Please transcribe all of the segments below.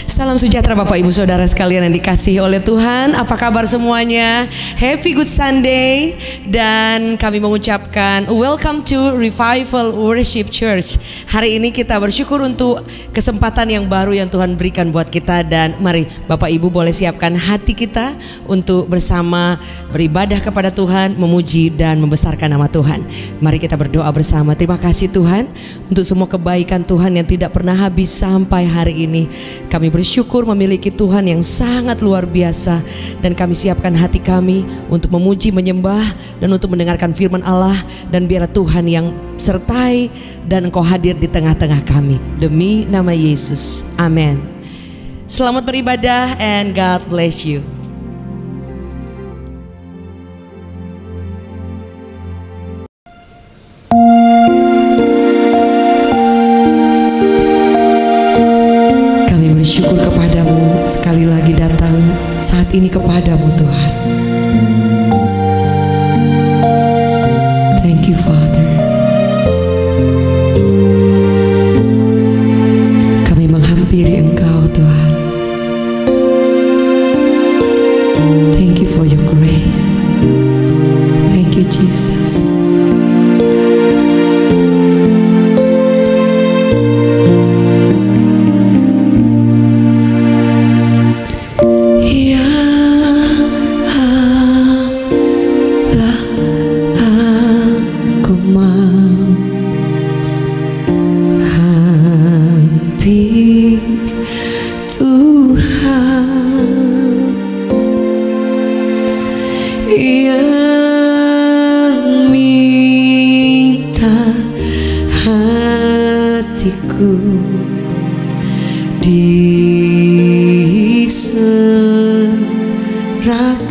Salam sejahtera Bapak Ibu Saudara sekalian yang dikasihi oleh Tuhan. Apa kabar semuanya? Happy Good Sunday. Dan kami mengucapkan welcome to Revival Worship Church. Hari ini kita bersyukur untuk kesempatan yang baru yang Tuhan berikan buat kita. Dan mari Bapak Ibu boleh siapkan hati kita untuk bersama beribadah kepada Tuhan, memuji dan membesarkan nama Tuhan. Mari kita berdoa bersama. Terima kasih Tuhan untuk semua kebaikan Tuhan yang tidak pernah habis sampai hari ini. Kami bersyukur memiliki Tuhan yang sangat luar biasa, dan kami siapkan hati kami untuk memuji, menyembah, dan untuk mendengarkan firman Allah. Dan biarlah Tuhan yang sertai dan Engkau hadir di tengah-tengah kami. Demi nama Yesus, amin. Selamat beribadah and God bless you. Syukur kepadamu, sekali lagi datang saat ini kepadamu Tuhan. Thank you Father. Kami menghampiri Engkau Tuhan. Thank you for your grace. Thank you Jesus. Hampir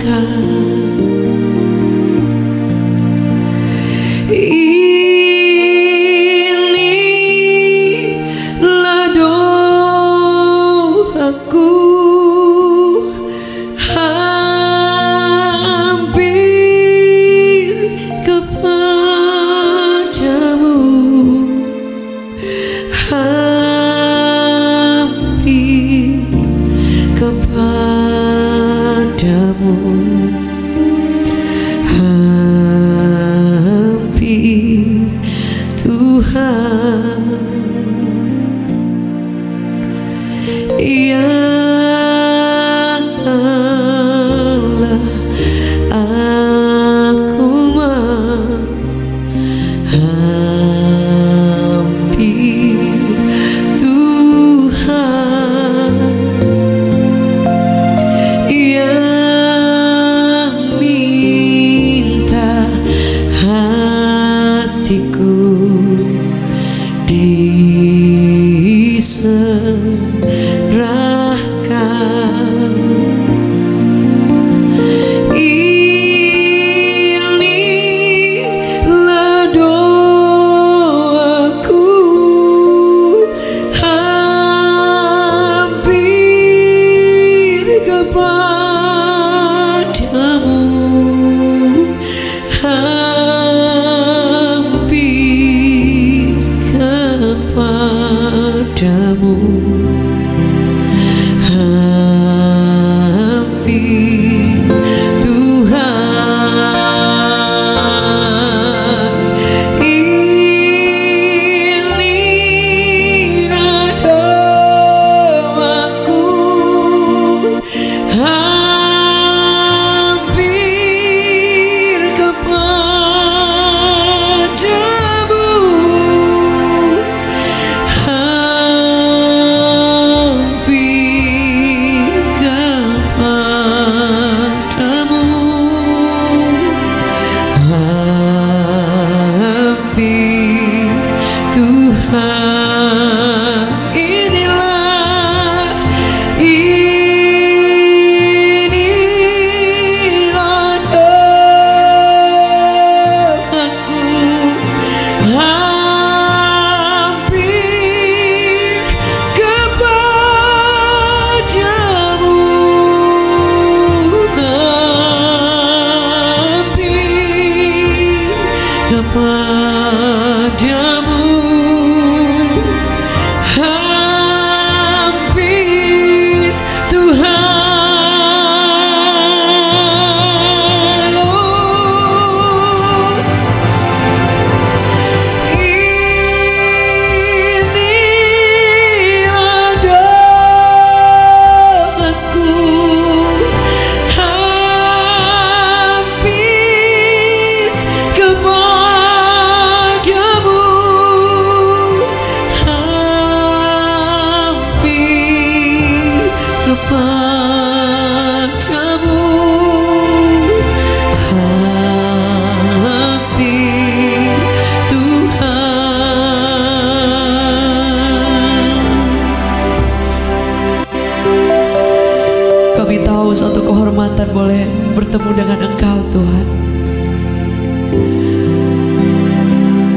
kepadamu, hampir Tuhan. Kami tahu suatu kehormatan boleh bertemu dengan Engkau Tuhan.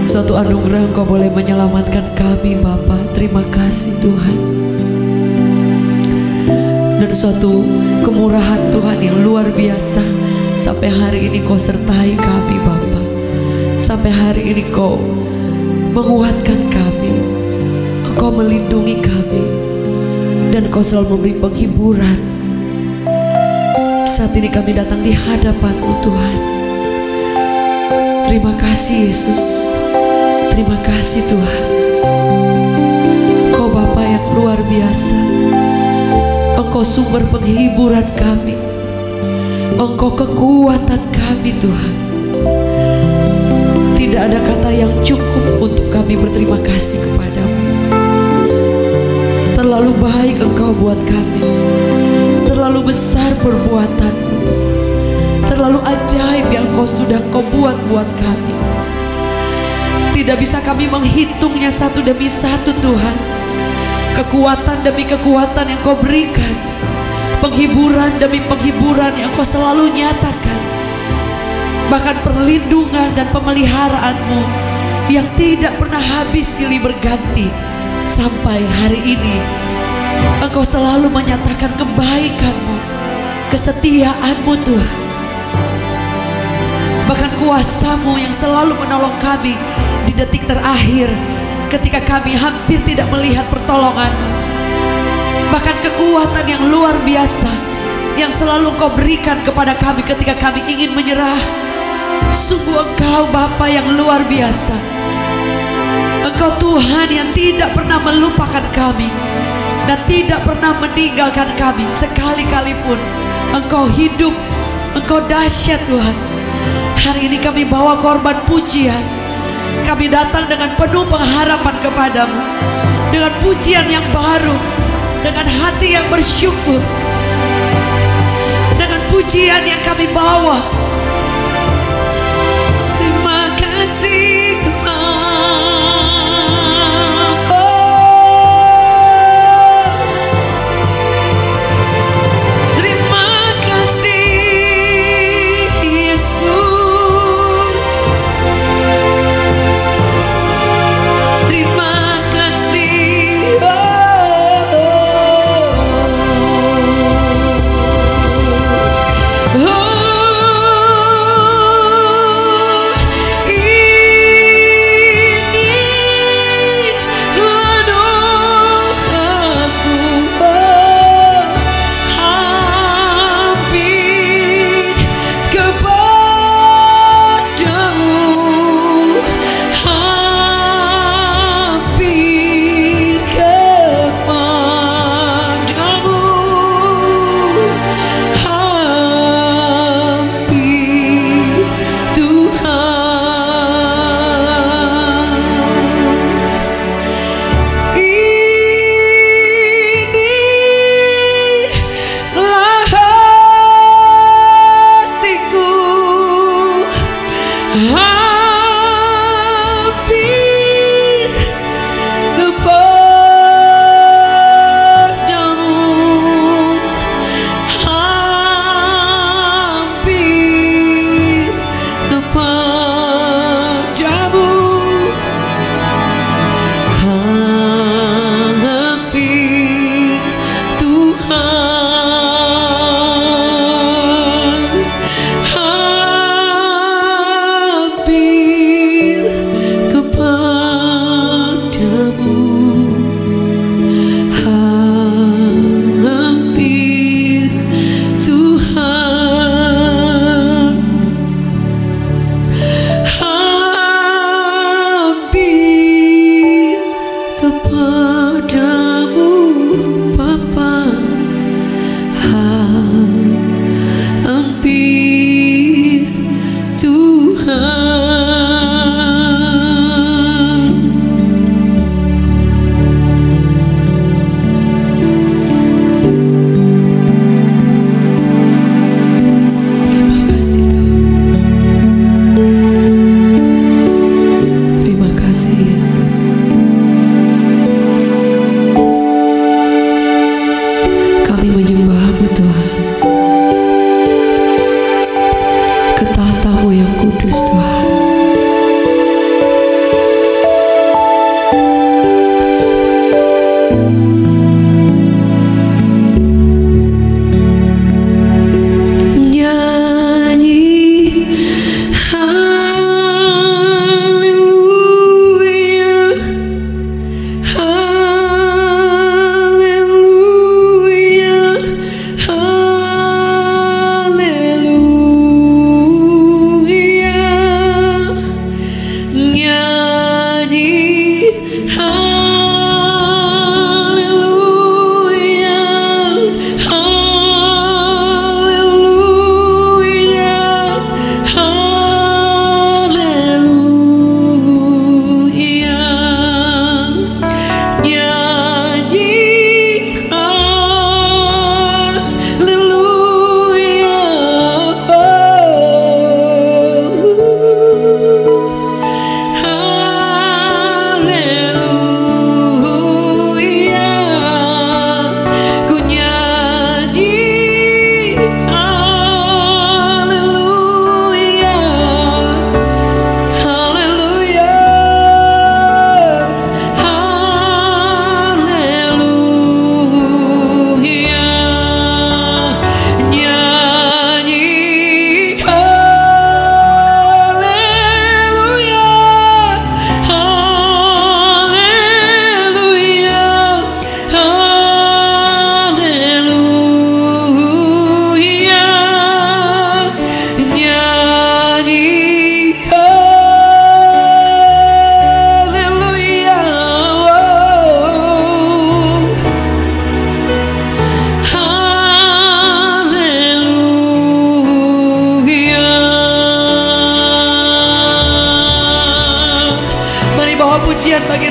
Suatu anugerah Engkau boleh menyelamatkan kami Bapa. Terima kasih Tuhan. Dan suatu kemurahan Tuhan yang luar biasa, sampai hari ini Kau sertai kami Bapa. Sampai hari ini Kau menguatkan kami, Engkau melindungi kami, dan Kau selalu memberi penghiburan. Saat ini kami datang di hadapan-Mu Tuhan. Terima kasih Yesus. Terima kasih Tuhan. Kau Bapa yang luar biasa. Engkau sumber penghiburan kami. Engkau kekuatan kami Tuhan. Tidak ada kata yang cukup untuk kami berterima kasih kepadamu. Terlalu baik Engkau buat kami. Terlalu besar perbuatan-Mu. Terlalu ajaib yang sudah Kau buat kami. Tidak bisa kami menghitungnya satu demi satu Tuhan. Kekuatan demi kekuatan yang Kau berikan, penghiburan demi penghiburan yang Kau selalu nyatakan, bahkan perlindungan dan pemeliharaan-Mu yang tidak pernah habis silih berganti. Sampai hari ini Engkau selalu menyatakan kebaikan-Mu, kesetiaan-Mu Tuhan. Bahkan kuasa-Mu yang selalu menolong kami di detik terakhir, ketika kami hampir tidak melihat pertolongan. Bahkan kekuatan yang luar biasa yang selalu Kau berikan kepada kami ketika kami ingin menyerah. Sungguh Engkau Bapa yang luar biasa. Engkau Tuhan yang tidak pernah melupakan kami dan tidak pernah meninggalkan kami sekali-kali pun. Engkau hidup, Engkau dahsyat Tuhan. Hari ini kami bawa korban pujian. Kami datang dengan penuh pengharapan kepadamu, dengan pujian yang baru, dengan hati yang bersyukur, dengan pujian yang kami bawa. Terima kasih Tuhan. Terima kasih Yesus. Terima kasih.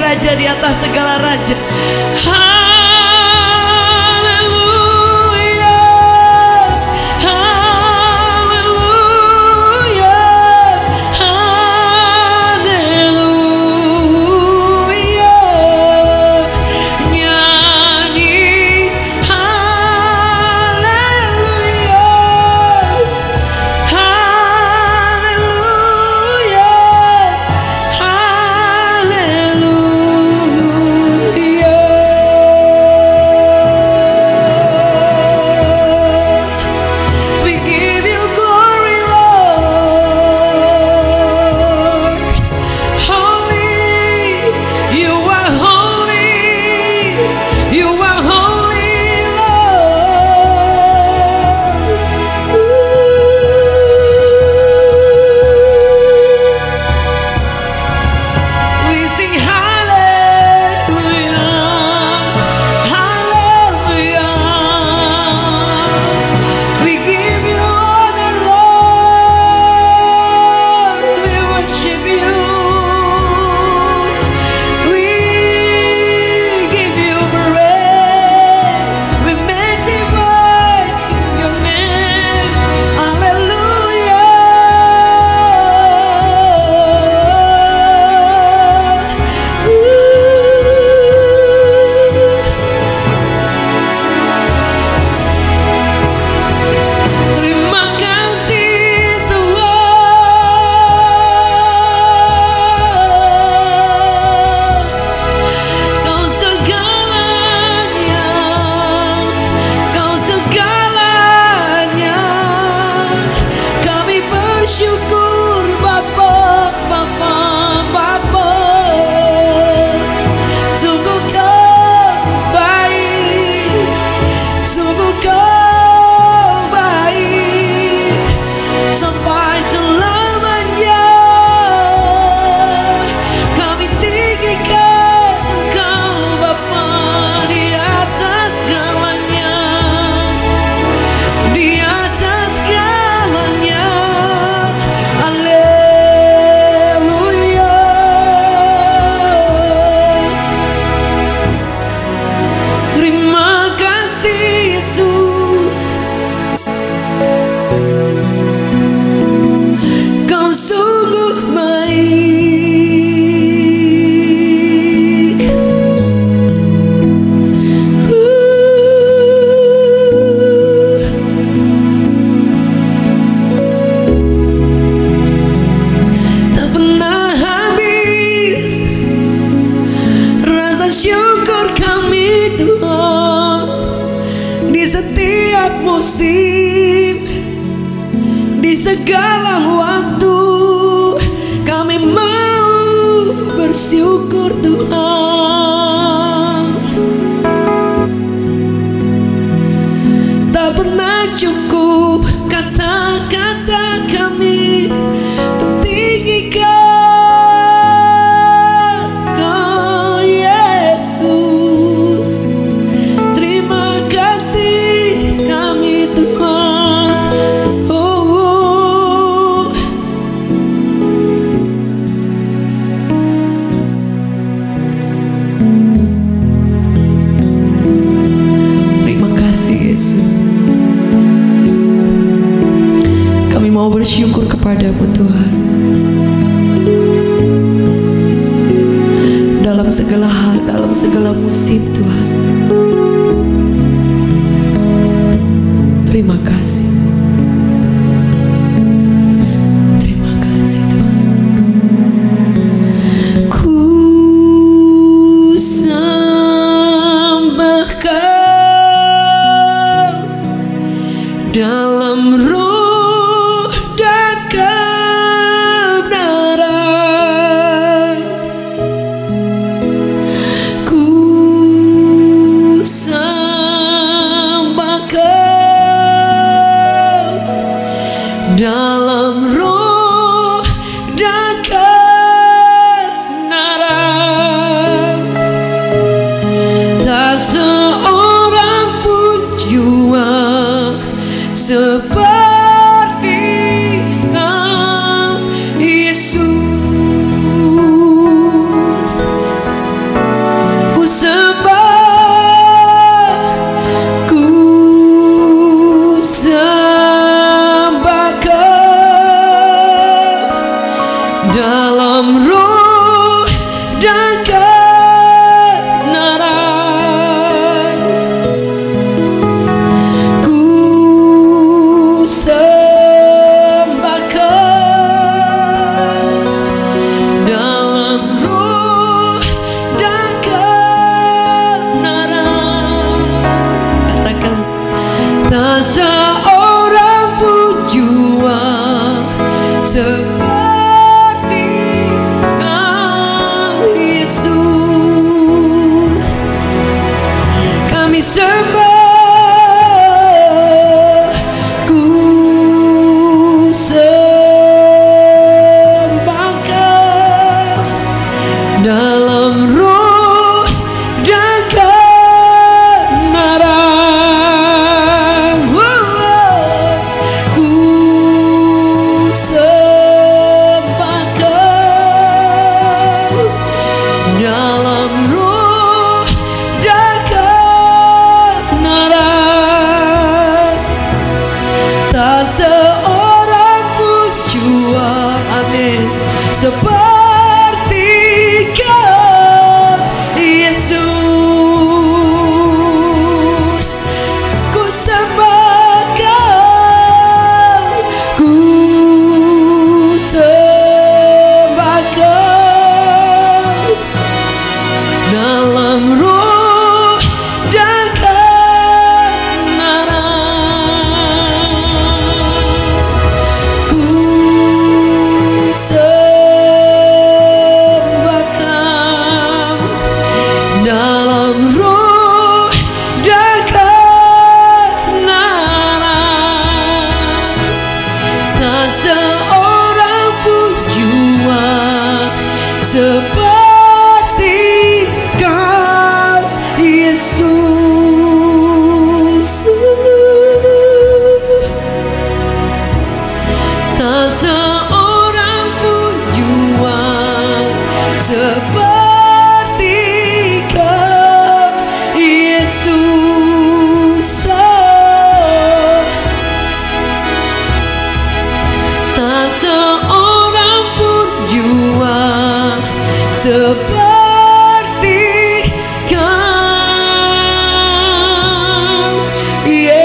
Raja di atas segala raja. musim, di segala waktu kami mau bersyukur Tuhan. Tak pernah cukup kata-kata kami untuk tinggikan Kau Yesus. Terima kasih kami Tuhan. Terima kasih Yesus. Kami mau bersyukur kepadamu Tuhan. Dalam segala hal, dalam segala musim Tuhan. Terima kasih. Terima kasih Tuhan. Ku sembah Kau dalam roh dan kebenaran. Ku sembah Kau dalam roh dan kebenaran. Tak seorang pun jua seperti Kau Yesus. sembah Kau dalam roh dan kebenaran. Ku sembah Kau dalam roh dan kebenaran. Katakan, tak seorang pun jua seperti Kau, Yesus. Kami sembah, ku sembah Kau dalam roh dan kebenaran. Ku sembah Kau dalam roh dan kebenaran. Tak seorang pun jua, amin, seperti Kau, Yesus. Ku sembah Kau, ku sembah Kau dalam roh dan kebenaran. Ku sembah Kau dalam roh dan kebenaran. Tak seorang pun jua seperti Kau, Yesus. Tak seorang pun jua seperti Kau, Yesus. Tak seorang pun jua seperti Kau, Yesus.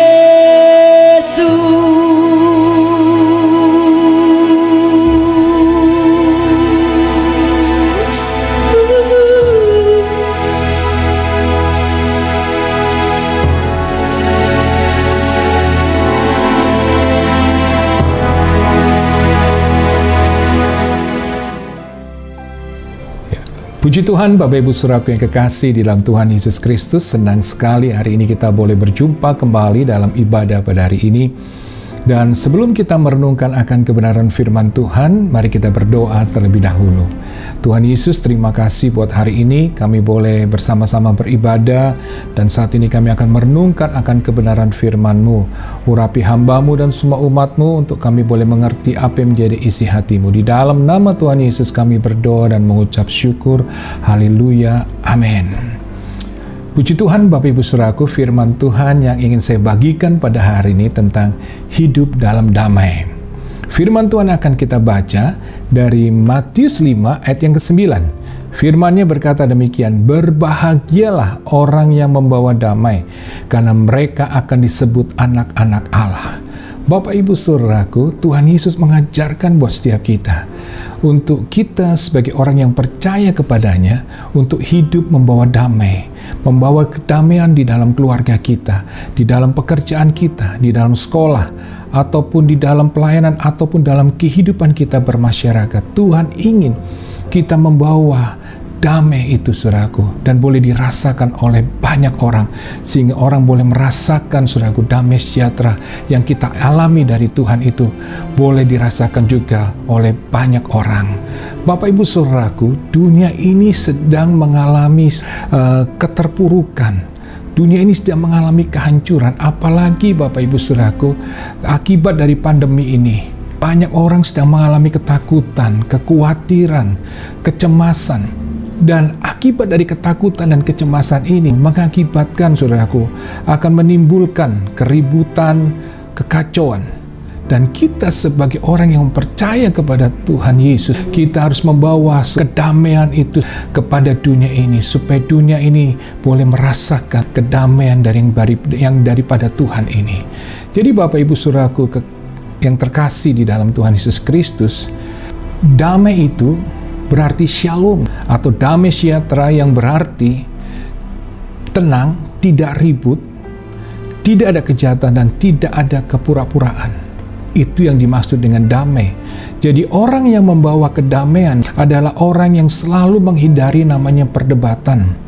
Puji Tuhan, Bapak Ibu Saudaraku yang kekasih di dalam Tuhan Yesus Kristus. Senang sekali hari ini kita boleh berjumpa kembali dalam ibadah pada hari ini. Dan sebelum kita merenungkan akan kebenaran firman Tuhan, mari kita berdoa terlebih dahulu. Tuhan Yesus, terima kasih buat hari ini kami boleh bersama-sama beribadah, dan saat ini kami akan merenungkan akan kebenaran firman-Mu. Urapi hamba-Mu dan semua umat-Mu untuk kami boleh mengerti apa yang menjadi isi hati-Mu. Di dalam nama Tuhan Yesus kami berdoa dan mengucap syukur. Haleluya. Amin. Puji Tuhan, Bapak Ibu Saudaraku, firman Tuhan yang ingin saya bagikan pada hari ini tentang hidup dalam damai. Firman Tuhan akan kita baca dari Matius 5 ayat yang ke-9. Firman-Nya berkata demikian, "Berbahagialah orang yang membawa damai, karena mereka akan disebut anak-anak Allah." Bapak Ibu Saudaraku, Tuhan Yesus mengajarkan buat setiap kita, untuk kita sebagai orang yang percaya kepadanya, untuk hidup membawa damai, membawa kedamaian di dalam keluarga kita, di dalam pekerjaan kita, di dalam sekolah, ataupun di dalam pelayanan, ataupun dalam kehidupan kita bermasyarakat. Tuhan ingin kita membawa damai itu, saudaraku, dan boleh dirasakan oleh banyak orang, sehingga orang boleh merasakan, saudaraku, damai sejahtera yang kita alami dari Tuhan itu boleh dirasakan juga oleh banyak orang. Bapak Ibu Saudaraku, dunia ini sedang mengalami keterpurukan. Dunia ini sedang mengalami kehancuran, apalagi Bapak Ibu Saudaraku, akibat dari pandemi ini. Banyak orang sedang mengalami ketakutan, kekhawatiran, kecemasan. Dan akibat dari ketakutan dan kecemasan ini mengakibatkan, saudaraku, akan menimbulkan keributan, kekacauan. Dan kita sebagai orang yang percaya kepada Tuhan Yesus, kita harus membawa kedamaian itu kepada dunia ini, supaya dunia ini boleh merasakan kedamaian yang daripada Tuhan ini. Jadi Bapak Ibu Saudaraku yang terkasih di dalam Tuhan Yesus Kristus, damai itu berarti shalom, atau damai sejahtera, yang berarti tenang, tidak ribut, tidak ada kejahatan, dan tidak ada kepura-puraan. Itu yang dimaksud dengan damai. Jadi orang yang membawa kedamaian adalah orang yang selalu menghindari namanya perdebatan,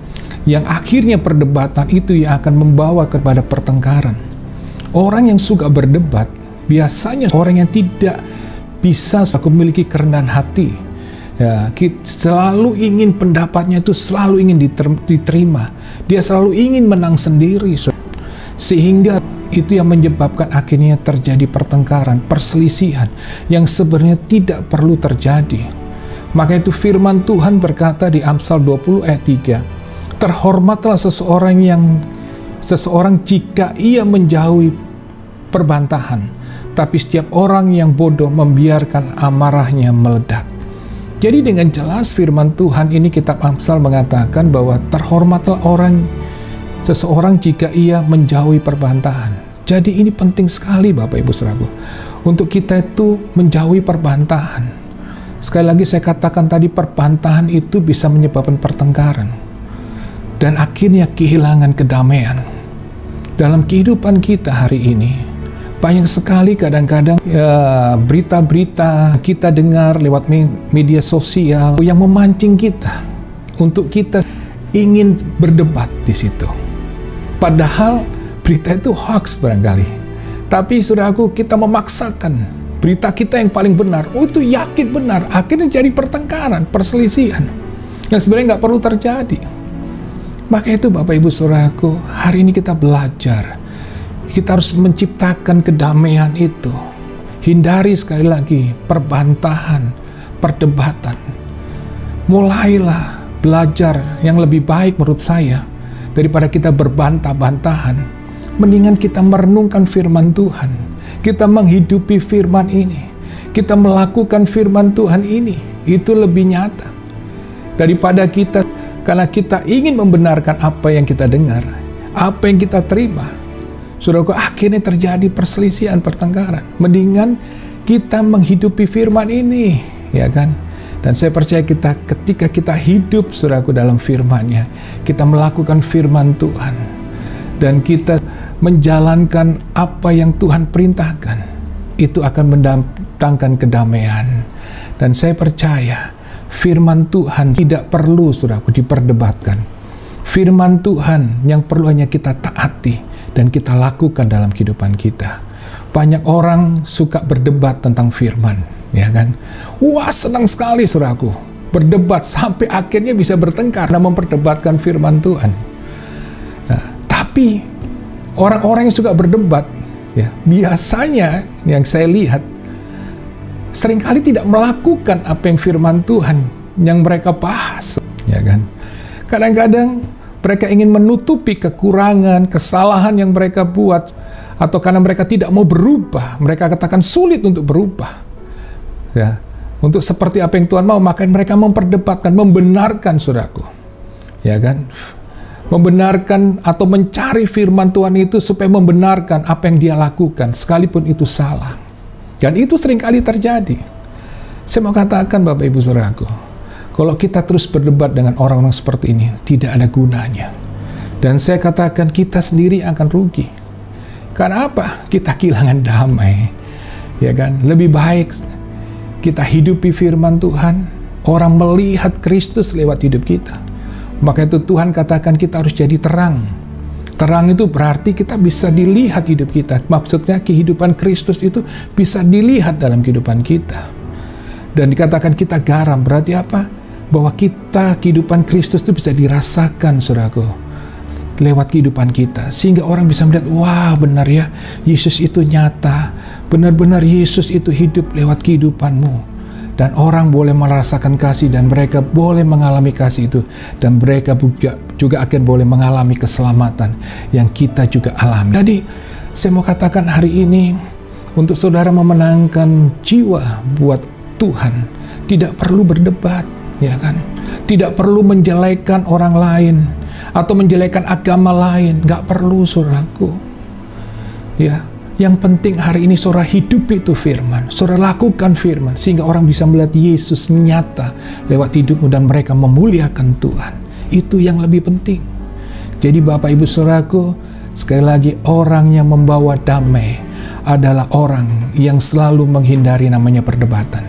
yang akhirnya perdebatan itu yang akan membawa kepada pertengkaran. Orang yang suka berdebat biasanya orang yang tidak bisa memiliki kerendahan hati. Ya, selalu ingin pendapatnya itu selalu ingin diterima. Dia selalu ingin menang sendiri, sehingga itu yang menyebabkan akhirnya terjadi pertengkaran, perselisihan yang sebenarnya tidak perlu terjadi. Maka itu firman Tuhan berkata di Amsal 20 ayat 3, terhormatlah seseorang jika ia menjauhi perbantahan, tapi setiap orang yang bodoh membiarkan amarahnya meledak. Jadi dengan jelas firman Tuhan ini, kitab Amsal mengatakan bahwa terhormatlah seseorang jika ia menjauhi perbantahan. Jadi ini penting sekali Bapak Ibu Saudaraku, untuk kita itu menjauhi perbantahan. Sekali lagi saya katakan tadi, perbantahan itu bisa menyebabkan pertengkaran dan akhirnya kehilangan kedamaian. Dalam kehidupan kita hari ini, banyak sekali kadang-kadang berita-berita kita dengar lewat media sosial yang memancing kita untuk kita ingin berdebat di situ. Padahal berita itu hoax barangkali. Tapi saudaraku, kita memaksakan berita kita yang paling benar. Itu yakin benar. Akhirnya jadi pertengkaran, perselisihan yang sebenarnya nggak perlu terjadi. Maka itu Bapak Ibu Saudaraku, hari ini kita belajar. Kita harus menciptakan kedamaian itu. Hindari sekali lagi perbantahan, perdebatan. Mulailah belajar yang lebih baik menurut saya. Daripada kita berbantah-bantahan, mendingan kita merenungkan firman Tuhan. Kita menghidupi firman ini. Kita melakukan firman Tuhan ini. Itu lebih nyata. Daripada karena kita ingin membenarkan apa yang kita dengar, apa yang kita terima. Saudaraku, akhirnya terjadi perselisihan, pertengkaran. Mendingan kita menghidupi firman ini, ya kan? Dan saya percaya ketika kita hidup, saudaraku, dalam firman-Nya, kita melakukan firman Tuhan, dan kita menjalankan apa yang Tuhan perintahkan, itu akan mendatangkan kedamaian. Dan saya percaya firman Tuhan tidak perlu, saudaraku, diperdebatkan. Firman Tuhan yang perlu hanya kita taati dan kita lakukan dalam kehidupan kita. Banyak orang suka berdebat tentang firman, ya kan? Wah, senang sekali saudaraku berdebat sampai akhirnya bisa bertengkar dan memperdebatkan firman Tuhan. Nah, tapi orang-orang yang suka berdebat, ya, biasanya yang saya lihat seringkali tidak melakukan apa yang firman Tuhan yang mereka bahas, ya kan? Kadang-kadang mereka ingin menutupi kekurangan, kesalahan yang mereka buat, atau karena mereka tidak mau berubah, mereka katakan sulit untuk berubah. Ya, untuk seperti apa yang Tuhan mau, maka mereka memperdebatkan, membenarkan, saudaraku. Ya kan? Membenarkan atau mencari firman Tuhan itu supaya membenarkan apa yang dia lakukan, sekalipun itu salah. Dan itu seringkali terjadi. Saya mau katakan Bapak Ibu Saudaraku, kalau kita terus berdebat dengan orang-orang seperti ini, tidak ada gunanya. Dan saya katakan kita sendiri akan rugi. Karena apa? Kita kehilangan damai. Ya kan? Lebih baik kita hidupi firman Tuhan, orang melihat Kristus lewat hidup kita. Maka itu Tuhan katakan kita harus jadi terang. Terang itu berarti kita bisa dilihat hidup kita. Maksudnya kehidupan Kristus itu bisa dilihat dalam kehidupan kita. Dan dikatakan kita garam, berarti apa? Bahwa kehidupan Kristus itu bisa dirasakan, saudaraku, lewat kehidupan kita. Sehingga orang bisa melihat, wah benar ya, Yesus itu nyata. Benar-benar Yesus itu hidup lewat kehidupanmu. Dan orang boleh merasakan kasih, dan mereka boleh mengalami kasih itu. Dan mereka juga akan boleh mengalami keselamatan yang kita juga alami. Jadi, Saya mau katakan hari ini, untuk saudara memenangkan jiwa buat Tuhan, tidak perlu berdebat, ya kan? Tidak perlu menjelekan orang lain atau menjelekan agama lain, nggak perlu, saudaraku. Ya, yang penting hari ini saudara hidup itu firman, saudara lakukan firman, sehingga orang bisa melihat Yesus nyata lewat hidupmu dan mereka memuliakan Tuhan. Itu yang lebih penting. Jadi Bapak Ibu saudaraku, sekali lagi, orang yang membawa damai adalah orang yang selalu menghindari namanya perdebatan.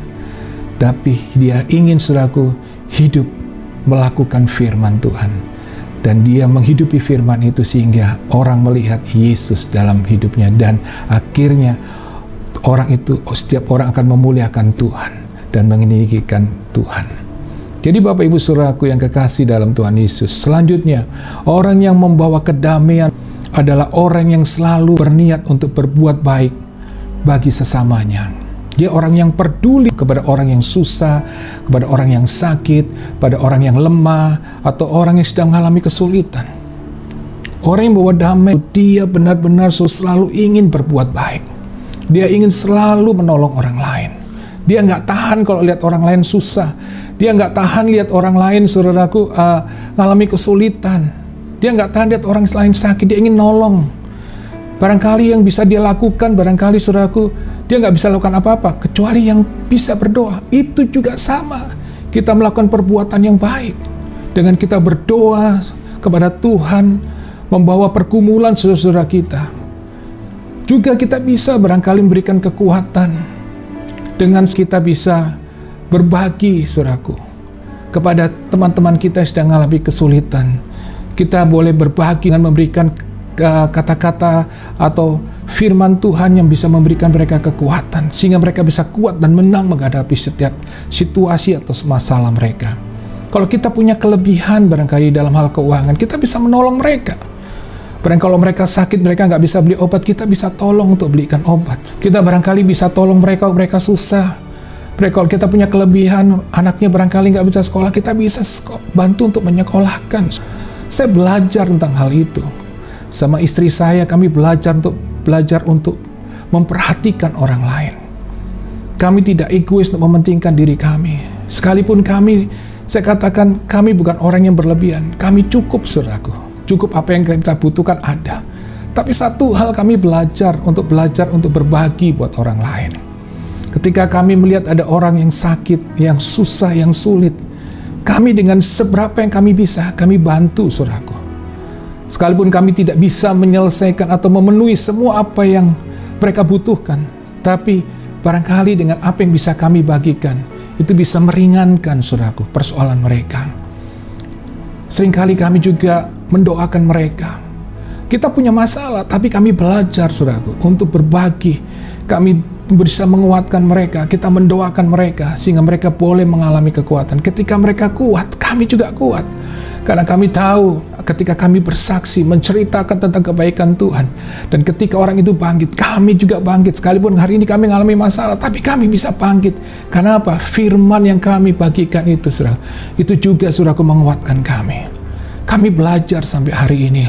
Tapi dia ingin saudaraku hidup melakukan firman Tuhan. Dan dia menghidupi firman itu sehingga orang melihat Yesus dalam hidupnya. Dan akhirnya setiap orang akan memuliakan Tuhan dan meninggikan Tuhan. Jadi Bapak Ibu saudaraku yang kekasih dalam Tuhan Yesus, selanjutnya orang yang membawa kedamaian adalah orang yang selalu berniat untuk berbuat baik bagi sesamanya. Dia orang yang peduli kepada orang yang susah, kepada orang yang sakit, pada orang yang lemah, atau orang yang sedang mengalami kesulitan. Orang yang bawa damai, dia benar-benar selalu ingin berbuat baik. Dia ingin selalu menolong orang lain. Dia nggak tahan kalau lihat orang lain susah. Dia nggak tahan lihat orang lain, saudaraku, mengalami kesulitan. Dia nggak tahan lihat orang lain sakit, dia ingin nolong. Barangkali yang bisa dia lakukan, barangkali saudaraku, dia nggak bisa lakukan apa-apa, kecuali yang bisa berdoa. Itu juga sama. Kita melakukan perbuatan yang baik. Dengan kita berdoa kepada Tuhan, membawa pergumulan saudara-saudara kita. Juga kita bisa barangkali memberikan kekuatan. Dengan kita bisa berbagi, saudaraku, kepada teman-teman kita yang sedang mengalami kesulitan. Kita boleh berbagi dengan memberikan kata-kata atau firman Tuhan yang bisa memberikan mereka kekuatan, sehingga mereka bisa kuat dan menang menghadapi setiap situasi atau masalah mereka. Kalau kita punya kelebihan barangkali dalam hal keuangan, kita bisa menolong mereka. Barangkali kalau mereka sakit, mereka nggak bisa beli obat, kita bisa tolong untuk belikan obat. Kita barangkali bisa tolong mereka, mereka susah. Kalau kita punya kelebihan, anaknya barangkali nggak bisa sekolah, kita bisa bantu untuk menyekolahkan. Saya belajar tentang hal itu. Sama istri saya, kami belajar untuk memperhatikan orang lain. Kami tidak egois untuk mementingkan diri kami. Sekalipun kami, saya katakan, kami bukan orang yang berlebihan. Kami cukup, saudaraku. Cukup apa yang kita butuhkan ada. Tapi satu hal kami belajar untuk berbagi buat orang lain. Ketika kami melihat ada orang yang sakit, yang susah, yang sulit, kami dengan seberapa yang kami bisa, kami bantu, saudaraku. Sekalipun kami tidak bisa menyelesaikan atau memenuhi semua apa yang mereka butuhkan, tapi barangkali dengan apa yang bisa kami bagikan, itu bisa meringankan, saudaraku, persoalan mereka. Seringkali kami juga mendoakan mereka. Kita punya masalah, tapi kami belajar, saudaraku, untuk berbagi. Kami bisa menguatkan mereka, kita mendoakan mereka, sehingga mereka boleh mengalami kekuatan. Ketika mereka kuat, kami juga kuat. Karena kami tahu ketika kami bersaksi, menceritakan tentang kebaikan Tuhan. Dan ketika orang itu bangkit, kami juga bangkit. Sekalipun hari ini kami mengalami masalah, tapi kami bisa bangkit. Karena apa? Firman yang kami bagikan itu, saudara, itu juga, saudaraku, menguatkan kami. Kami belajar sampai hari ini.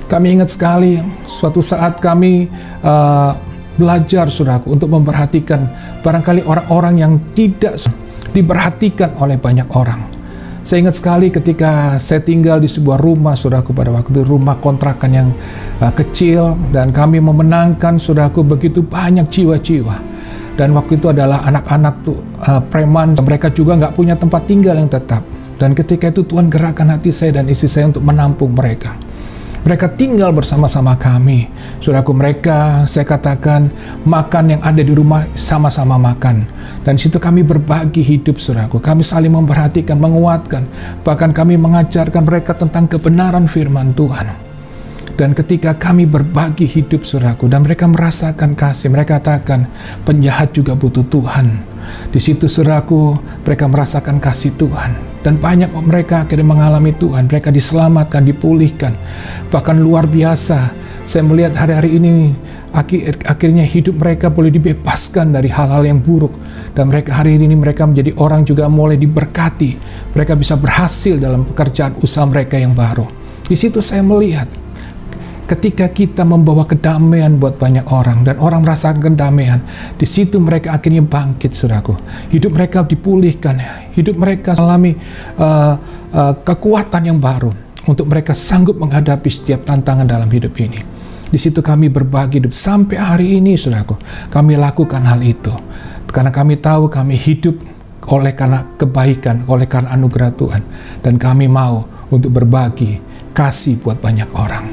Kami ingat sekali, suatu saat kami belajar, saudaraku, untuk memperhatikan barangkali orang-orang yang tidak diperhatikan oleh banyak orang. Saya ingat sekali ketika saya tinggal di sebuah rumah, saudaraku, pada waktu itu rumah kontrakan yang kecil, dan kami memenangkan, saudaraku, begitu banyak jiwa-jiwa. Dan waktu itu adalah anak-anak tuh preman, mereka juga nggak punya tempat tinggal yang tetap. Dan ketika itu Tuhan gerakkan hati saya dan istri saya untuk menampung mereka. Mereka tinggal bersama-sama kami. Saudaraku, mereka, saya katakan, makan yang ada di rumah sama-sama makan. Dan di situ kami berbagi hidup, saudaraku. Kami saling memperhatikan, menguatkan. Bahkan kami mengajarkan mereka tentang kebenaran firman Tuhan. Dan ketika kami berbagi hidup, saudaraku, dan mereka merasakan kasih, mereka katakan, penjahat juga butuh Tuhan. Di situ, saudaraku, mereka merasakan kasih Tuhan. Dan banyak mereka akhirnya mengalami Tuhan. Mereka diselamatkan, dipulihkan. Bahkan luar biasa, saya melihat hari-hari ini akhirnya hidup mereka boleh dibebaskan dari hal-hal yang buruk. Dan mereka hari ini mereka menjadi orang juga mulai diberkati. Mereka bisa berhasil dalam pekerjaan usaha mereka yang baru. Di situ saya melihat Ketika kita membawa kedamaian buat banyak orang dan orang merasakan kedamaian, di situ mereka akhirnya bangkit, saudaraku. Hidup mereka dipulihkan, hidup mereka alami kekuatan yang baru untuk mereka sanggup menghadapi setiap tantangan dalam hidup ini. Di situ kami berbagi hidup sampai hari ini, saudaraku. Kami lakukan hal itu karena kami tahu kami hidup oleh karena kebaikan, oleh karena anugerah Tuhan, dan kami mau untuk berbagi kasih buat banyak orang.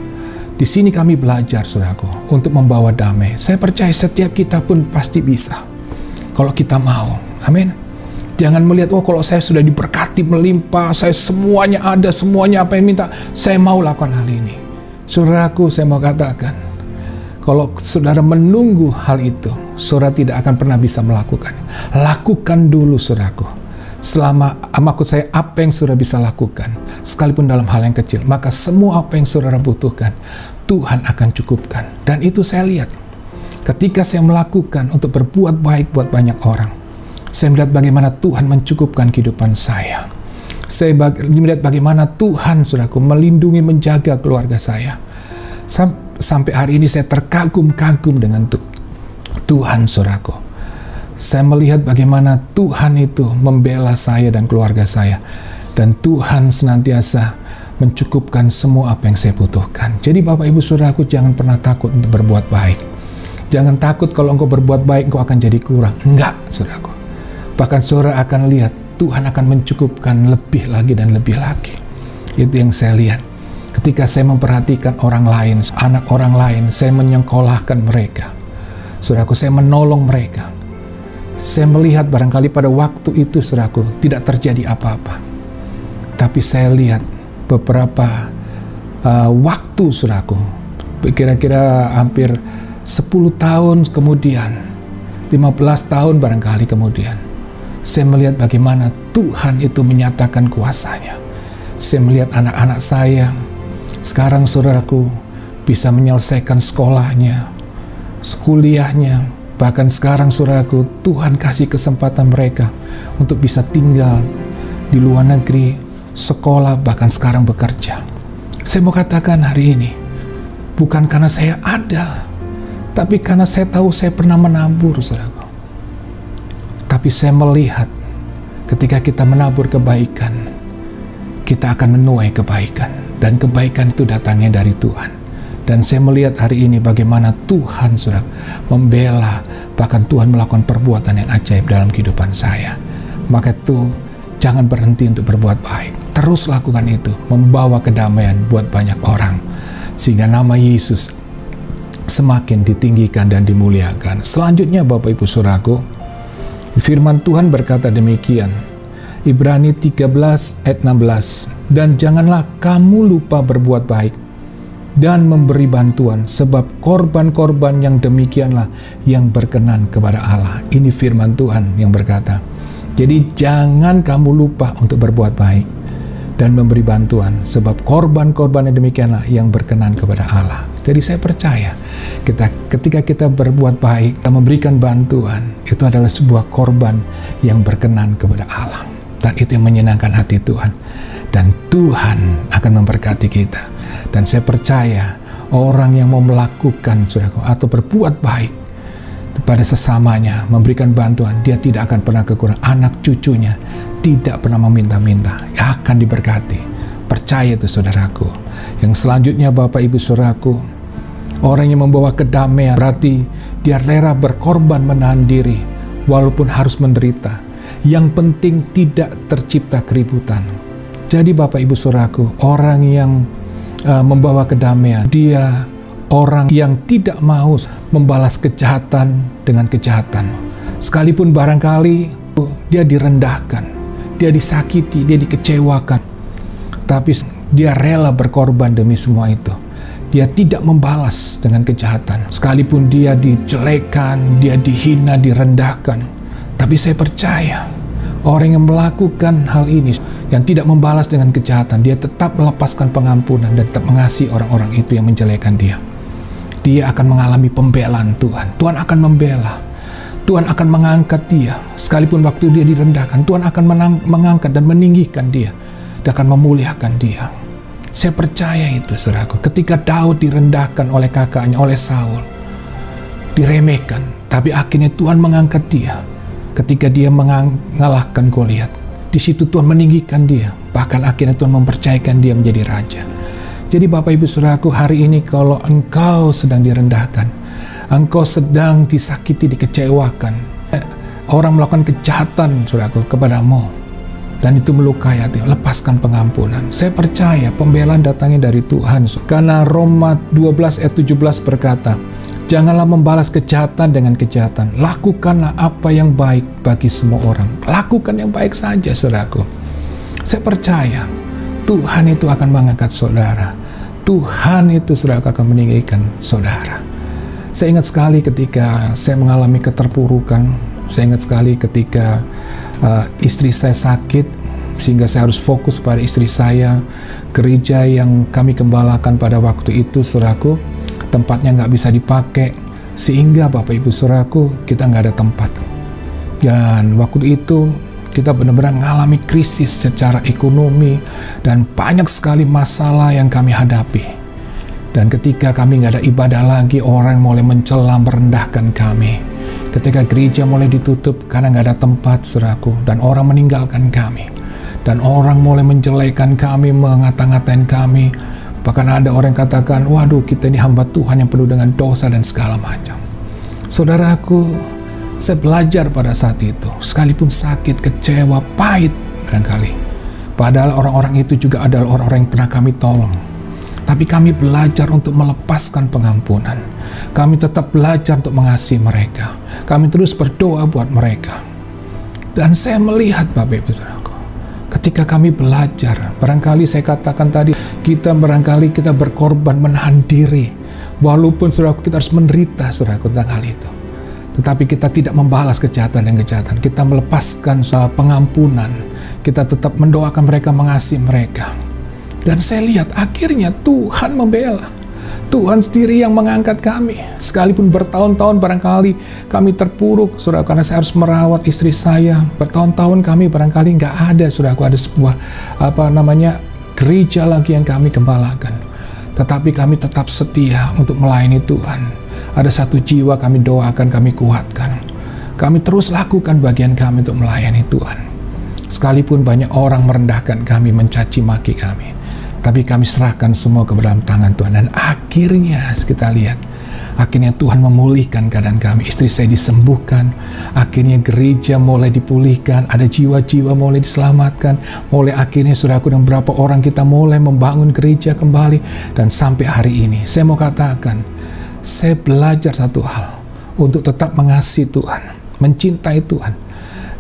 Di sini kami belajar, saudaraku, untuk membawa damai. Saya percaya setiap kita pun pasti bisa, kalau kita mau. Amin. Jangan melihat, oh kalau saya sudah diberkati melimpah, saya semuanya ada, semuanya apa yang minta, saya mau lakukan hal ini. Saudaraku, saya mau katakan, kalau saudara menunggu hal itu, saudara tidak akan pernah bisa melakukan. Lakukan dulu, saudaraku. Selama, maksud saya, apa yang saudara bisa lakukan, sekalipun dalam hal yang kecil, maka semua apa yang saudara butuhkan, Tuhan akan cukupkan. Dan itu saya lihat, ketika saya melakukan untuk berbuat baik buat banyak orang, saya melihat bagaimana Tuhan mencukupkan kehidupan saya. Saya melihat bagaimana Tuhan, saudaraku, melindungi, menjaga keluarga saya. Sampai hari ini saya terkagum-kagum dengan Tuhan, saudaraku. Saya melihat bagaimana Tuhan itu membela saya dan keluarga saya. Dan Tuhan senantiasa mencukupkan semua apa yang saya butuhkan. Jadi Bapak Ibu Saudaraku, jangan pernah takut untuk berbuat baik. Jangan takut kalau engkau berbuat baik, engkau akan jadi kurang. Enggak, saudaraku. Bahkan saudara akan lihat, Tuhan akan mencukupkan lebih lagi dan lebih lagi. Itu yang saya lihat. Ketika saya memperhatikan orang lain, anak orang lain, saya menyekolahkan mereka. Saudaraku, saya menolong mereka. Saya melihat barangkali pada waktu itu, saudaraku, tidak terjadi apa-apa. Tapi saya lihat beberapa waktu, saudaraku, kira-kira hampir 10 tahun kemudian, 15 tahun barangkali kemudian, saya melihat bagaimana Tuhan itu menyatakan kuasanya. Saya melihat anak-anak saya, sekarang saudaraku, bisa menyelesaikan sekolahnya, kuliahnya. Bahkan sekarang, saudaraku, Tuhan kasih kesempatan mereka untuk bisa tinggal di luar negeri, sekolah, bahkan sekarang bekerja. Saya mau katakan hari ini, bukan karena saya ada, tapi karena saya tahu saya pernah menabur, saudaraku. Tapi saya melihat, ketika kita menabur kebaikan, kita akan menuai kebaikan. Dan kebaikan itu datangnya dari Tuhan. Dan saya melihat hari ini bagaimana Tuhan sudah membela, bahkan Tuhan melakukan perbuatan yang ajaib dalam kehidupan saya. Maka itu jangan berhenti untuk berbuat baik. Terus lakukan itu, membawa kedamaian buat banyak orang. Sehingga nama Yesus semakin ditinggikan dan dimuliakan. Selanjutnya Bapak Ibu Saudaraku, firman Tuhan berkata demikian. Ibrani 13 ayat 16. Dan janganlah kamu lupa berbuat baik dan memberi bantuan, sebab korban-korban yang demikianlah yang berkenan kepada Allah. Ini firman Tuhan yang berkata. Jadi jangan kamu lupa untuk berbuat baik dan memberi bantuan, sebab korban-korban yang demikianlah yang berkenan kepada Allah. Jadi saya percaya ketika kita berbuat baik, kita memberikan bantuan, itu adalah sebuah korban yang berkenan kepada Allah. Dan itu yang menyenangkan hati Tuhan. Dan Tuhan akan memberkati kita. Dan saya percaya orang yang mau melakukan atau berbuat baik kepada sesamanya, memberikan bantuan, dia tidak akan pernah kekurangan. Anak cucunya tidak pernah meminta-minta, akan diberkati. Percaya itu saudaraku. Yang selanjutnya Bapak Ibu Saudaraku, orang yang membawa kedamaian berarti dia rela berkorban, menahan diri walaupun harus menderita. Yang penting tidak tercipta keributan. Jadi Bapak Ibu Saudaraku, orang yang membawa kedamaian, dia orang yang tidak mau membalas kejahatan dengan kejahatan. Sekalipun barangkali dia direndahkan, dia disakiti, dia dikecewakan, tapi dia rela berkorban demi semua itu. Dia tidak membalas dengan kejahatan. Sekalipun dia dijelekan, dia dihina, direndahkan. Tapi saya percaya, orang yang melakukan hal ini, yang tidak membalas dengan kejahatan, dia tetap melepaskan pengampunan dan tetap mengasihi orang-orang itu yang menjelekan dia. Dia akan mengalami pembelaan Tuhan. Tuhan akan membela. Tuhan akan mengangkat dia. Sekalipun waktu dia direndahkan, Tuhan akan mengangkat dan meninggikan dia. Dia akan memuliakan dia. Saya percaya itu, saudaraku. Ketika Daud direndahkan oleh kakaknya, oleh Saul, diremehkan, tapi akhirnya Tuhan mengangkat dia. Ketika dia mengalahkan Goliat, di situ Tuhan meninggikan dia. Bahkan akhirnya Tuhan mempercayakan dia menjadi raja. Jadi Bapak Ibu Saudaraku, hari ini kalau engkau sedang direndahkan, engkau sedang disakiti, dikecewakan, orang melakukan kejahatan, saudaraku, kepadamu, dan itu melukai hati, lepaskan pengampunan. Saya percaya pembelaan datangnya dari Tuhan. Karena Roma 12 ayat 17 berkata, janganlah membalas kejahatan dengan kejahatan. Lakukanlah apa yang baik bagi semua orang. Lakukan yang baik saja, saudaraku. Saya percaya Tuhan itu akan mengangkat saudara. Tuhan itu, saudara, akan meninggikan saudara. Saya ingat sekali ketika saya mengalami keterpurukan. Saya ingat sekali ketika istri saya sakit, sehingga saya harus fokus pada istri saya. Gereja yang kami gembalakan pada waktu itu, saudaraku, tempatnya nggak bisa dipakai, sehingga Bapak Ibu Saudaraku, kita nggak ada tempat. Dan waktu itu kita benar-benar mengalami krisis secara ekonomi dan banyak sekali masalah yang kami hadapi. Dan ketika kami nggak ada ibadah lagi, orang mulai mencela, merendahkan kami. Ketika gereja mulai ditutup karena nggak ada tempat, saudaraku, dan orang meninggalkan kami, dan orang mulai menjelekan kami, mengata-ngatain kami. Bahkan ada orang yang katakan, waduh, kita ini hamba Tuhan yang penuh dengan dosa dan segala macam. Saudaraku, saya belajar pada saat itu, sekalipun sakit, kecewa, pahit barangkali. Padahal orang-orang itu juga adalah orang-orang yang pernah kami tolong. Tapi kami belajar untuk melepaskan pengampunan. Kami tetap belajar untuk mengasihi mereka. Kami terus berdoa buat mereka. Dan saya melihat, Bapak Ibu Saudaraku, ketika kami belajar, barangkali saya katakan tadi, kita berkorban, menahan diri. Walaupun, saudaraku, kita harus menderita, saudaraku, tentang hal itu. Tetapi kita tidak membalas kejahatan dan kejahatan. Kita melepaskan pengampunan. Kita tetap mendoakan mereka, mengasihi mereka. Dan saya lihat akhirnya Tuhan membela. Tuhan sendiri yang mengangkat kami. Sekalipun bertahun-tahun barangkali kami terpuruk, saudara, karena saya harus merawat istri saya. Bertahun-tahun kami barangkali nggak ada, saudaraku, ada sebuah gereja lagi yang kami gembalakan. Tetapi kami tetap setia untuk melayani Tuhan. Ada satu jiwa kami doakan, kami kuatkan. Kami terus lakukan bagian kami untuk melayani Tuhan. Sekalipun banyak orang merendahkan kami, mencaci maki kami, tapi kami serahkan semua ke dalam tangan Tuhan. Dan akhirnya kita lihat, akhirnya Tuhan memulihkan keadaan kami. Istri saya disembuhkan. Akhirnya gereja mulai dipulihkan. Ada jiwa-jiwa mulai diselamatkan. Mulai akhirnya, saudaraku, dan berapa orang kita mulai membangun gereja kembali. Dan sampai hari ini, saya mau katakan, saya belajar satu hal, untuk tetap mengasihi Tuhan, mencintai Tuhan.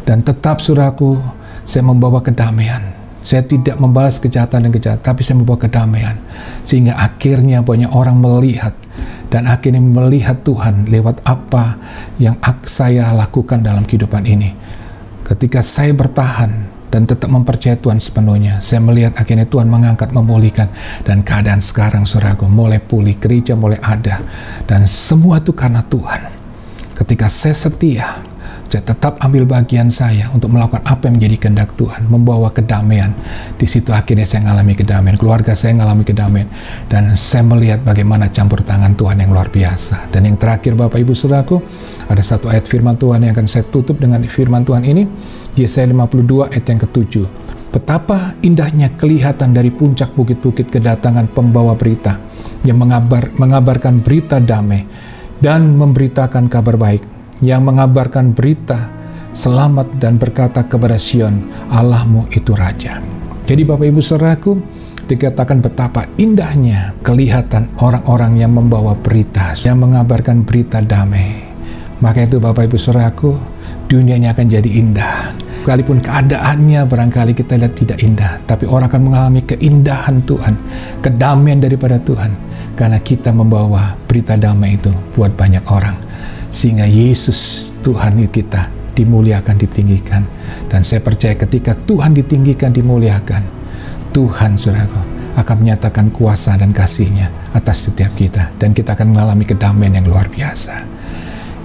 Dan tetap, saudaraku, saya membawa kedamaian. Saya tidak membalas kejahatan dan kejahatan, tapi saya membawa kedamaian. Sehingga akhirnya banyak orang melihat, dan akhirnya melihat Tuhan lewat apa yang saya lakukan dalam kehidupan ini. Ketika saya bertahan dan tetap mempercayai Tuhan sepenuhnya, saya melihat akhirnya Tuhan mengangkat, memulihkan. Dan keadaan sekarang, saudaraku, mulai pulih, gereja mulai ada. Dan semua itu karena Tuhan. Ketika saya setia, saya tetap ambil bagian saya untuk melakukan apa yang menjadi kehendak Tuhan, membawa kedamaian. Di situ akhirnya saya mengalami kedamaian, keluarga saya mengalami kedamaian, dan saya melihat bagaimana campur tangan Tuhan yang luar biasa. Dan yang terakhir, Bapak Ibu Saudaraku, ada satu ayat firman Tuhan yang akan saya tutup dengan firman Tuhan ini, Yesaya 52 ayat yang ke-7. Betapa indahnya kelihatan dari puncak bukit-bukit kedatangan pembawa berita yang mengabarkan berita damai dan memberitakan kabar baik, yang mengabarkan berita selamat dan berkata kepada Sion, Allahmu itu Raja. Jadi Bapak Ibu Saudaraku, dikatakan betapa indahnya kelihatan orang-orang yang membawa berita, yang mengabarkan berita damai. Maka itu Bapak Ibu Saudaraku, dunianya akan jadi indah. Sekalipun keadaannya barangkali kita lihat tidak indah, tapi orang akan mengalami keindahan Tuhan, kedamaian daripada Tuhan, karena kita membawa berita damai itu buat banyak orang. Sehingga Yesus Tuhan kita dimuliakan, ditinggikan. Dan saya percaya ketika Tuhan ditinggikan, dimuliakan, Tuhan, saudaraku, akan menyatakan kuasa dan kasih-Nya atas setiap kita. Dan kita akan mengalami kedamaian yang luar biasa.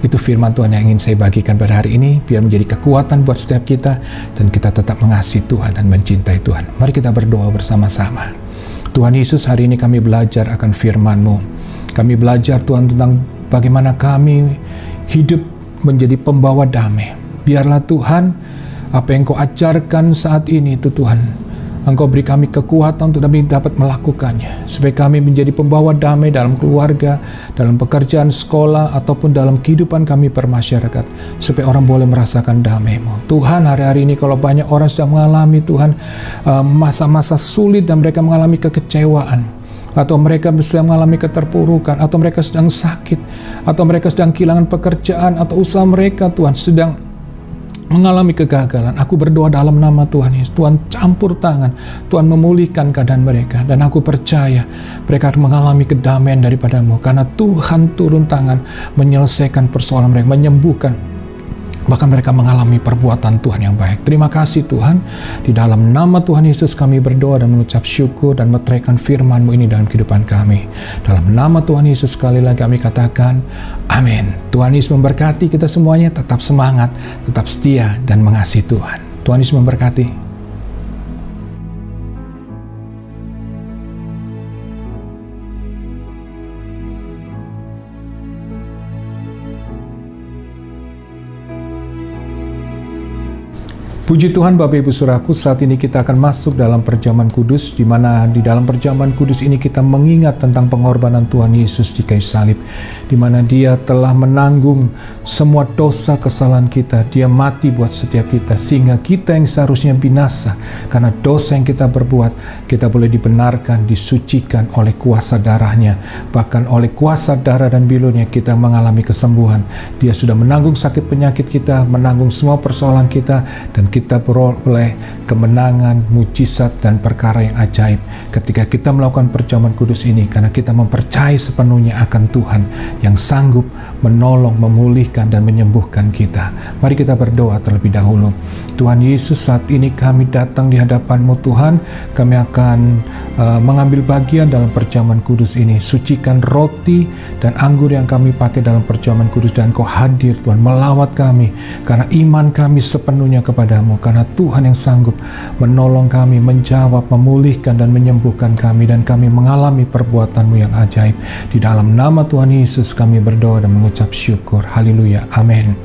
Itu firman Tuhan yang ingin saya bagikan pada hari ini, biar menjadi kekuatan buat setiap kita, dan kita tetap mengasihi Tuhan dan mencintai Tuhan. Mari kita berdoa bersama-sama. Tuhan Yesus, hari ini kami belajar akan firman-Mu. Kami belajar Tuhan tentang bagaimana kami hidup menjadi pembawa damai. Biarlah Tuhan, apa yang Kau ajarkan saat ini itu Tuhan, Engkau beri kami kekuatan untuk kami dapat melakukannya, supaya kami menjadi pembawa damai dalam keluarga, dalam pekerjaan, sekolah, ataupun dalam kehidupan kami bermasyarakat, supaya orang boleh merasakan damai-Mu. Tuhan, hari-hari ini kalau banyak orang sedang mengalami Tuhan masa-masa sulit dan mereka mengalami kekecewaan, atau mereka sedang mengalami keterpurukan, atau mereka sedang sakit, atau mereka sedang kehilangan pekerjaan, atau usaha mereka Tuhan sedang mengalami kegagalan. Aku berdoa dalam nama Tuhan Yesus, Tuhan campur tangan, Tuhan memulihkan keadaan mereka, dan aku percaya mereka akan mengalami kedamaian daripada-Mu, karena Tuhan turun tangan menyelesaikan persoalan mereka, menyembuhkan, bahkan mereka mengalami perbuatan Tuhan yang baik. Terima kasih Tuhan, di dalam nama Tuhan Yesus kami berdoa dan mengucap syukur dan meteraikan firman-Mu ini dalam kehidupan kami. Dalam nama Tuhan Yesus sekali lagi kami katakan, amin. Tuhan Yesus memberkati kita semuanya, tetap semangat, tetap setia, dan mengasihi Tuhan. Tuhan Yesus memberkati. Puji Tuhan Bapak Ibu Saudaraku, saat ini kita akan masuk dalam perjamuan kudus, di mana di dalam perjamuan kudus ini kita mengingat tentang pengorbanan Tuhan Yesus di kayu salib, di mana Dia telah menanggung semua dosa kesalahan kita. Dia mati buat setiap kita, sehingga kita yang seharusnya binasa karena dosa yang kita berbuat, kita boleh dibenarkan, disucikan oleh kuasa darah-Nya. Bahkan oleh kuasa darah dan bilurnya kita mengalami kesembuhan. Dia sudah menanggung sakit penyakit kita, menanggung semua persoalan kita, dan kita beroleh kemenangan, mujizat, dan perkara yang ajaib ketika kita melakukan perjamuan kudus ini, karena kita mempercayai sepenuhnya akan Tuhan yang sanggup menolong, memulihkan, dan menyembuhkan kita. Mari kita berdoa terlebih dahulu. Tuhan Yesus, saat ini kami datang di hadapan-Mu Tuhan. Kami akan mengambil bagian dalam perjamuan kudus ini. Sucikan roti dan anggur yang kami pakai dalam perjamuan kudus, dan Kau hadir Tuhan melawat kami, karena iman kami sepenuhnya kepada-Mu, karena Tuhan yang sanggup menolong kami, menjawab, memulihkan, dan menyembuhkan kami, dan kami mengalami perbuatan-Mu yang ajaib. Di dalam nama Tuhan Yesus kami berdoa dan mengucap syukur. Haleluya, amin.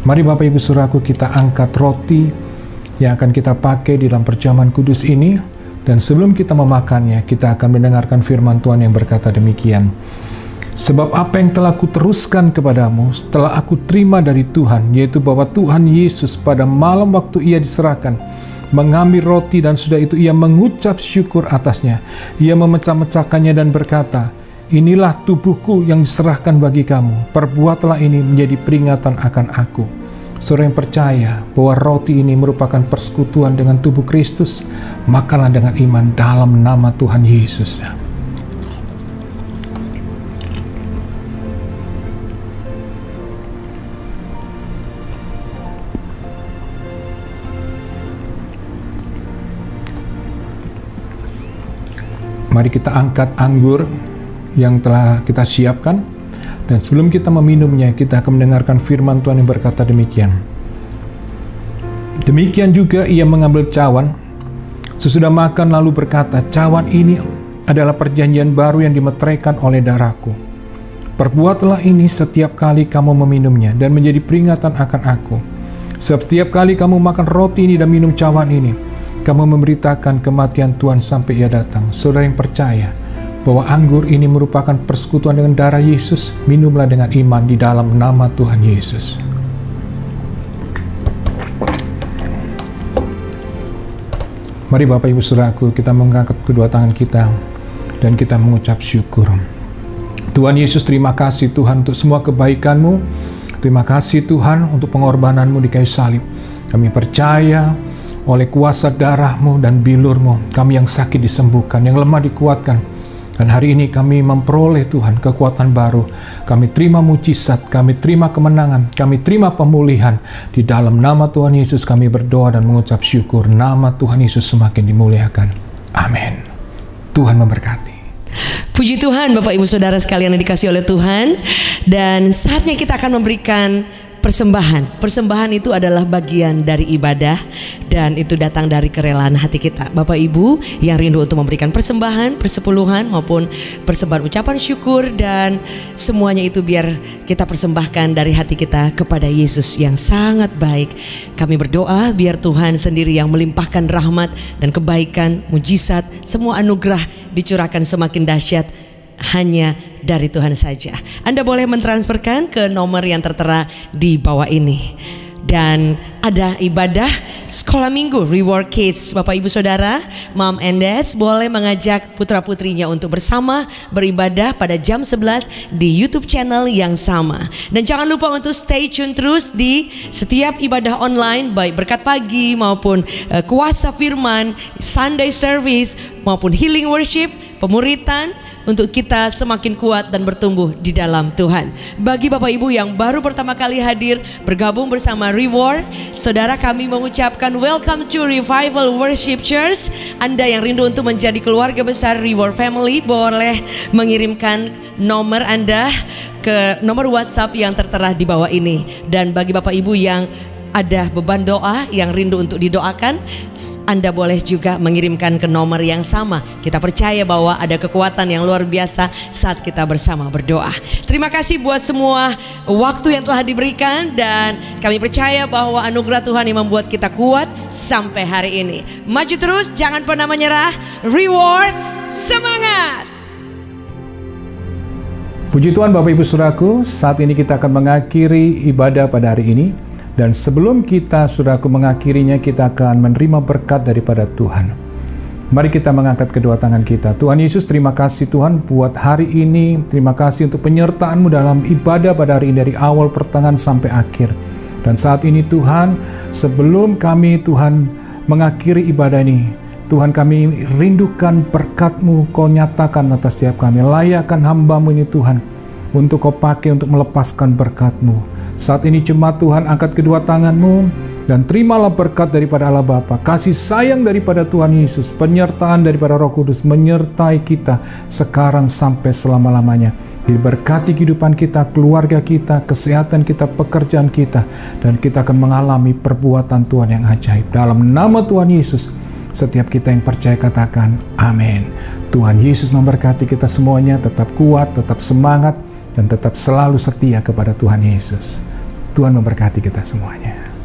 Mari Bapak Ibu Saudaraku, kita angkat roti yang akan kita pakai di dalam perjamuan kudus ini, dan sebelum kita memakannya, kita akan mendengarkan firman Tuhan yang berkata demikian. Sebab apa yang telah kuteruskan kepadamu, telah aku terima dari Tuhan, yaitu bahwa Tuhan Yesus pada malam waktu Ia diserahkan, mengambil roti, dan sudah itu Ia mengucap syukur atasnya. Ia memecah-mecahkannya dan berkata, inilah tubuhku yang diserahkan bagi kamu. Perbuatlah ini menjadi peringatan akan aku. Saudara yang percaya bahwa roti ini merupakan persekutuan dengan tubuh Kristus, makanlah dengan iman dalam nama Tuhan Yesus. Mari kita angkat anggur yang telah kita siapkan, dan sebelum kita meminumnya, kita akan mendengarkan firman Tuhan yang berkata demikian. Demikian juga Ia mengambil cawan sesudah makan, lalu berkata, cawan ini adalah perjanjian baru yang dimeteraikan oleh darahku. Perbuatlah ini setiap kali kamu meminumnya, dan menjadi peringatan akan aku. Sebab setiap kali kamu makan roti ini dan minum cawan ini, kamu memberitakan kematian Tuhan sampai Ia datang. Saudara yang percaya bahwa anggur ini merupakan persekutuan dengan darah Yesus, minumlah dengan iman di dalam nama Tuhan Yesus. Mari Bapak Ibu Saudaraku, kita mengangkat kedua tangan kita dan kita mengucap syukur. Tuhan Yesus, terima kasih Tuhan untuk semua kebaikan-Mu. Terima kasih Tuhan untuk pengorbanan-Mu di kayu salib. Kami percaya oleh kuasa darah-Mu dan bilur-Mu, kami yang sakit disembuhkan, yang lemah dikuatkan. Dan hari ini kami memperoleh Tuhan kekuatan baru. Kami terima mujizat, kami terima kemenangan, kami terima pemulihan. Di dalam nama Tuhan Yesus kami berdoa dan mengucap syukur. Nama Tuhan Yesus semakin dimuliakan. Amin. Tuhan memberkati. Puji Tuhan Bapak Ibu Saudara sekalian yang dikasihi oleh Tuhan. Dan saatnya kita akan memberikan persembahan. Persembahan itu adalah bagian dari ibadah dan itu datang dari kerelaan hati kita. Bapak Ibu yang rindu untuk memberikan persembahan, persepuluhan maupun persembahan ucapan syukur, dan semuanya itu biar kita persembahkan dari hati kita kepada Yesus yang sangat baik. Kami berdoa biar Tuhan sendiri yang melimpahkan rahmat dan kebaikan, mujizat, semua anugerah dicurahkan semakin dahsyat hanya dari Tuhan saja. Anda boleh mentransferkan ke nomor yang tertera di bawah ini. Dan ada ibadah sekolah minggu Reward Kids. Bapak Ibu Saudara, Mom and Dad boleh mengajak putra-putrinya untuk bersama beribadah pada jam 11 di YouTube channel yang sama. Dan jangan lupa untuk stay tune terus di setiap ibadah online, baik berkat pagi maupun kuasa firman, Sunday service maupun healing worship, pemuritan, untuk kita semakin kuat dan bertumbuh di dalam Tuhan. Bagi Bapak Ibu yang baru pertama kali hadir bergabung bersama Reward, saudara, kami mengucapkan welcome to Revival Worship Church. Anda yang rindu untuk menjadi keluarga besar Reward Family boleh mengirimkan nomor Anda ke nomor WhatsApp yang tertera di bawah ini. Dan bagi Bapak Ibu yang ada beban doa yang rindu untuk didoakan, Anda boleh juga mengirimkan ke nomor yang sama. Kita percaya bahwa ada kekuatan yang luar biasa saat kita bersama berdoa. Terima kasih buat semua waktu yang telah diberikan, dan kami percaya bahwa anugerah Tuhan yang membuat kita kuat sampai hari ini. Maju terus, jangan pernah menyerah. Reward, semangat! Puji Tuhan Bapak Ibu Saudaraku, saat ini kita akan mengakhiri ibadah pada hari ini. Dan sebelum kita, saudaraku, mengakhirinya, kita akan menerima berkat daripada Tuhan. Mari kita mengangkat kedua tangan kita. Tuhan Yesus, terima kasih Tuhan buat hari ini. Terima kasih untuk penyertaan-Mu dalam ibadah pada hari ini dari awal, pertengahan, sampai akhir. Dan saat ini Tuhan, sebelum kami Tuhan mengakhiri ibadah ini, Tuhan, kami rindukan berkat-Mu, Kau nyatakan atas setiap kami. Layakkan hamba-Mu ini Tuhan, untuk Kau pakai untuk melepaskan berkat-Mu. Saat ini jemaat Tuhan, angkat kedua tangan-Mu dan terimalah berkat daripada Allah Bapa, kasih sayang daripada Tuhan Yesus, penyertaan daripada Roh Kudus menyertai kita sekarang sampai selama-lamanya. Diberkati kehidupan kita, keluarga kita, kesehatan kita, pekerjaan kita, dan kita akan mengalami perbuatan Tuhan yang ajaib. Dalam nama Tuhan Yesus, setiap kita yang percaya katakan amin. Tuhan Yesus memberkati kita semuanya, tetap kuat, tetap semangat, dan tetap selalu setia kepada Tuhan Yesus. Tuhan memberkati kita semuanya.